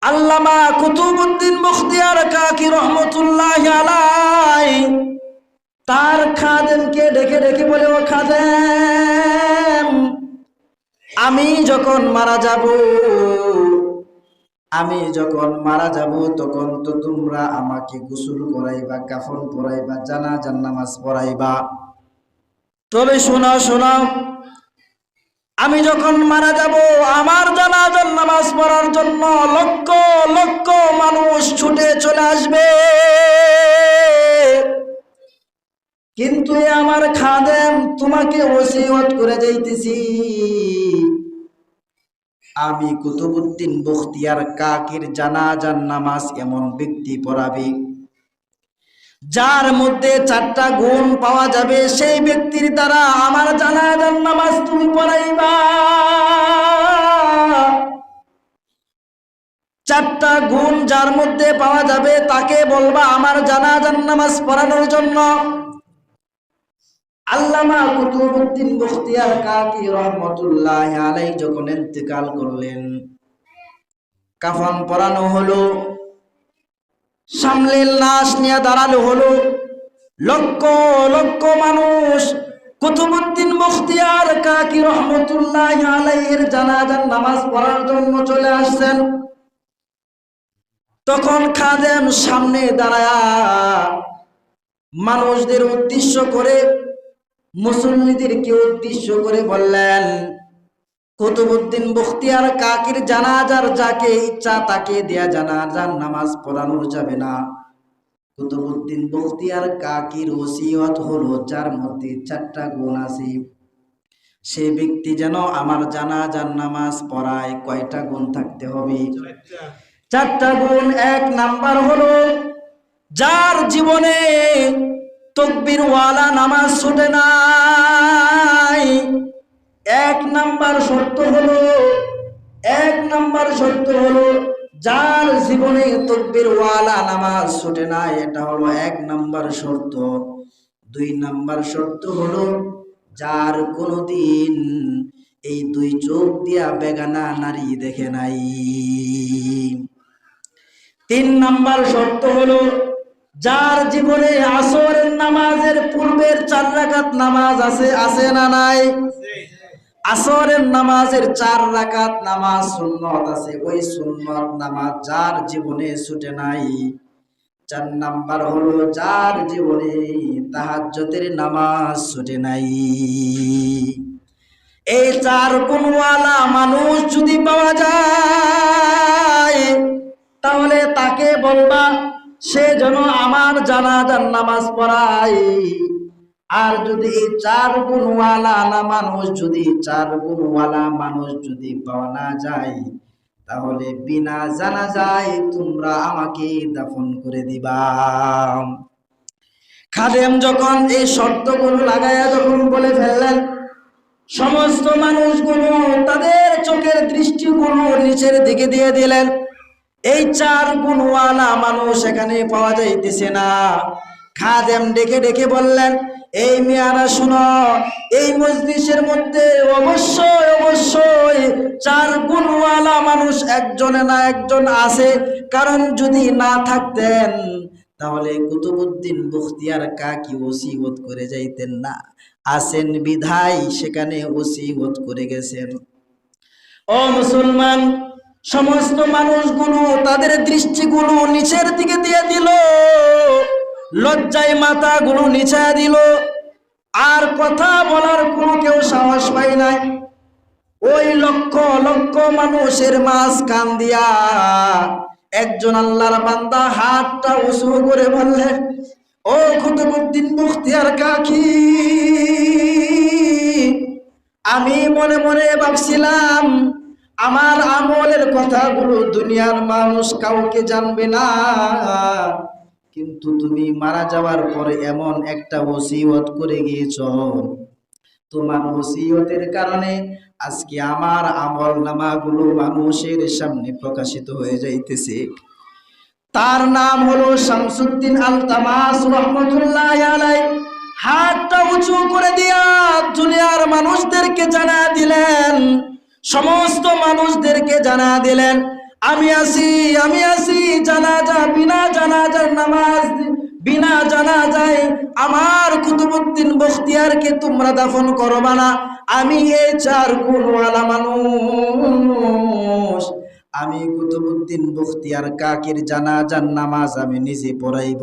আল্লামা কুতুবউদ্দিন বখতিয়ার কাকি রহমতুল্লাহি আলাইহি তার খাদেমকে ডেকে ডেকে বলে, ও খাদেম, আমি যখন মারা যাব তখন তো তোমরা আমাকে গোসল করাইবা, কাফন পরাইবা, জানাজার নামাজ পড়াইবা। তবে শোনো, আমি যখন মারা যাব আমার জানাজার নামাজ পড়ার জন্য লক্ষ লক্ষ মানুষ ছুটে চলে আসবে, কিন্তু আমার খাদেম তোমাকে ওসিয়ত করে যাইতেছি, আমি কুতুবউদ্দিন বখতিয়ার কাকির জানাজার নামাজ এমন ব্যক্তি পড়াবে যার মধ্যে 4টা গুণ পাওয়া যাবে, সেই ব্যক্তির দ্বারা আমার জানাজার নামাজ তুমি পড়াইবা। 4টা গুণ যার মধ্যে পাওয়া যাবে তাকে বলবা আমার জানাজার নামাজ পড়ানোর জন্য। আল্লামা কুতুবউদ্দিন বখতিয়ার কাকি রহমতুল্লাহি আলাইহি যখন ইন্তেকাল করলেন, কাফন পরানো হলো, সামনে লাশ নিয়ে দাঁড়ালো হলো, লক্ষ লক্ষ মানুষ কুতুবউদ্দিন বখতিয়ার কাকি রহমতুল্লাহি আলাইহির জানাজার নামাজ পড়ার জন্য চলে আসছেন। তখন খাদেম সামনে দাঁড়ায়া মানুষদের উদ্দেশ্য করে, মুসল্লিদেরকে উদ্দেশ্য করে বললেন, কুতুবউদ্দিন বখতিয়ার কাকির জানাজার যাকে ইচ্ছা তাকে দেয়া জানাজার নামাজ পড়ানো যাবে না। কুতুবউদ্দিন বখতিয়ার কাকির ওসিয়ত হলো যার মধ্যে 4টা গুণ আছে সে ব্যক্তি যেন আমার জানাজার নামাজ পড়ায়। কয়টা গুণ থাকতে হবে? 4টা গুণ। 1 নাম্বার হলো যার জীবনে তাকবীরওয়ালা নামাজ ছুটে নাই। 1 নাম্বার শর্ত হলো যার জীবনে তাকবীরওয়ালা নামাজ ছুটে নাই, এটা হলো 1 নাম্বার শর্ত। 2 নাম্বার শর্ত হলো যার কোনোদিন এই 2 চোখ দিয়া বেগানা নারী দেখে নাই। 3 নাম্বার শর্ত হলো যার জীবনে আসরের নামাজের পূর্বের 4 রাকাত নামাজ আছে না নাই? আসরের নামাজের 4 রাকাত নামাজ সুন্নত আছে, ওই সুন্নত নামাজ যার জীবনে ছুটে নাই। 4 নাম্বার হলো যার জীবনে তাহাজ্জুদের নামাজ ছুটে নাই। এই 4 গুণওয়ালা মানুষ যদি পাওয়া যায় তাহলে তাকে বলবা সে যেন আমার জানাজার নামাজ পড়ায়। আর যদি এই 4 গুণওয়ালা মানুষ যদি পাওয়া না যায় তাহলে বিনা জানাজায় তোমরা আমাকে দাফন করে দিবা। খাদেম যখন এই শর্তগুলো লাগায়া যখন বলে ফেললেন, সমস্ত মানুষগুলো তাদের চোখের দৃষ্টিগুলো নিচের দিকে দিয়ে দিলেন। এই 4 গুণওয়ালা মানুষ এখানে পাওয়া যাইতেছে না। খাদেম ডেকে ডেকে বললেন, এই মিয়ারা শুনো, এই মজলিসের মধ্যে অবশ্যই 4 গুণওয়ালা মানুষ একজনে না একজন আছে, কারণ যদি না থাকতেন তাহলে কুতুবউদ্দিন বখতিয়ার কাকি ওসিয়ত করে যাইতেন না। আছেন বিধায় সেখানে ওসিয়ত করে গেছেন। ও মুসলমান, সমস্ত মানুষগুলো তাদের দৃষ্টিগুলো নিচের দিকে দিয়ে দিল, লজ্জায় মাথাগুলো নিচে দিল, আর কথা বলার কোনো কেউ সাহস পায় নাই। ওই লক্ষ লক্ষ মানুষের মাঝখান দিয়া একজন আল্লাহর বান্দা হাতটা উঁচু করে বললেন, ও কুতুবউদ্দিন বখতিয়ার কাকি, আমি মনে মনে ভাবছিলাম আমার আমলের কথাগুলো দুনিয়ার মানুষ কাউকে জানবে না, কিন্তু তুমি মারা যাওয়ার পরে এমন একটা ওসিয়ত করে গিয়েছো, তোমার ওসিয়তের কারণে আজকে আমার আমল নামাগুলো মানুষের সামনে প্রকাশিত হয়ে যাইতেছে। তার নাম হলো শামসুদ্দিন আলতামাস রহমতুল্লাহি আলাইহি। হাতটা উঁচু করে দিয়া দুনিয়ার মানুষদেরকে জানা দিলেন, সমস্ত মানুষদেরকে জানা দিলেন, আমি আছি জানাজা বিনা জানাজার নামাজ বিনা জানাজায় আমার কুতুবউদ্দিন বখতিয়ারকে তোমরা দাফন করবা না। আমি এই চার গুণওয়ালা মানুষ, আমি কুতুবউদ্দিন বখতিয়ার কাকির জানাজার নামাজ আমি নিজে পড়াইব।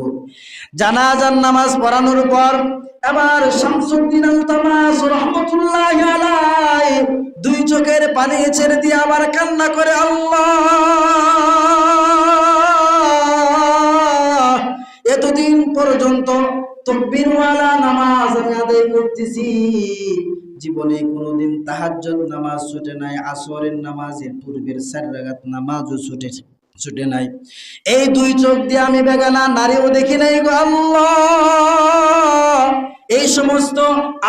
জানাজার নামাজ পড়ানোর পর এবার শামসুদ্দিন আলতামাস রহমতুল্লাহি আলাইহি দুই চোখের পানি ছেড়ে দিয়ে আবার কান্না করে, আল্লাহ, এতদিন পর্যন্ত তাকবীরওয়ালা নামাজ আমি আদায় করতেছি, জীবনে কোনোদিন তাহাজ্জুদ নামাজ ছুটে নাই, আসরের নামাজের পূর্বের 4 রাকাত নামাজও ছুটে নাই। এই দুই চোখ দিয়ে আমি বেগানা নারীও দেখি নাই গো আল্লাহ। এই সমস্ত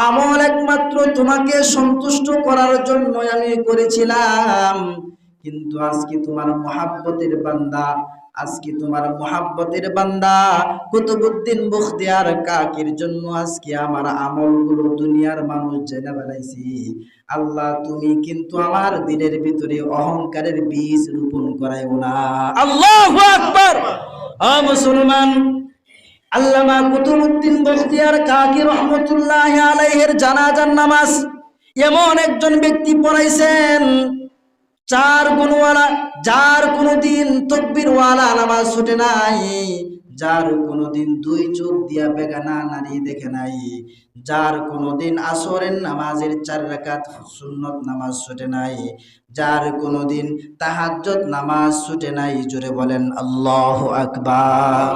আমল একমাত্র তোমাকে সন্তুষ্ট করার জন্য আমি করেছিলাম, কিন্তু আজকে তোমার মহাব্বতের বান্দা কুতুবউদ্দিন বখতিয়ার কাকির জন্য আজকে আমার আমলগুলো দুনিয়ার মানুষ জেনে বেড়াইছি। আল্লাহ, তুমি কিন্তু আমার দিলের ভিতরে অহংকারের বীজ রোপণ করাইও না। আল্লাহু আকবার। ও মুসলমান, আল্লামা কুতুবউদ্দিন বখতিয়ার কাকি রহমতুল্লাহি আলাইহির জানাজার নামাজ এমন একজন ব্যক্তি পড়াইছেন, চার গুণওয়ালা, যার কোনোদিন তাকবীরওয়ালা নামাজ ছুটে নাই, যার কোনোদিন দুই চোখ দিয়া বেগানা নারী দেখে নাই, যার কোনোদিন আসরের নামাজের 4 রাকাত সুন্নত নামাজ ছুটে নাই, যার কোনোদিন তাহাজ্জুদ নামাজ ছুটে নাই। জোরে বলেন আল্লাহু আকবার।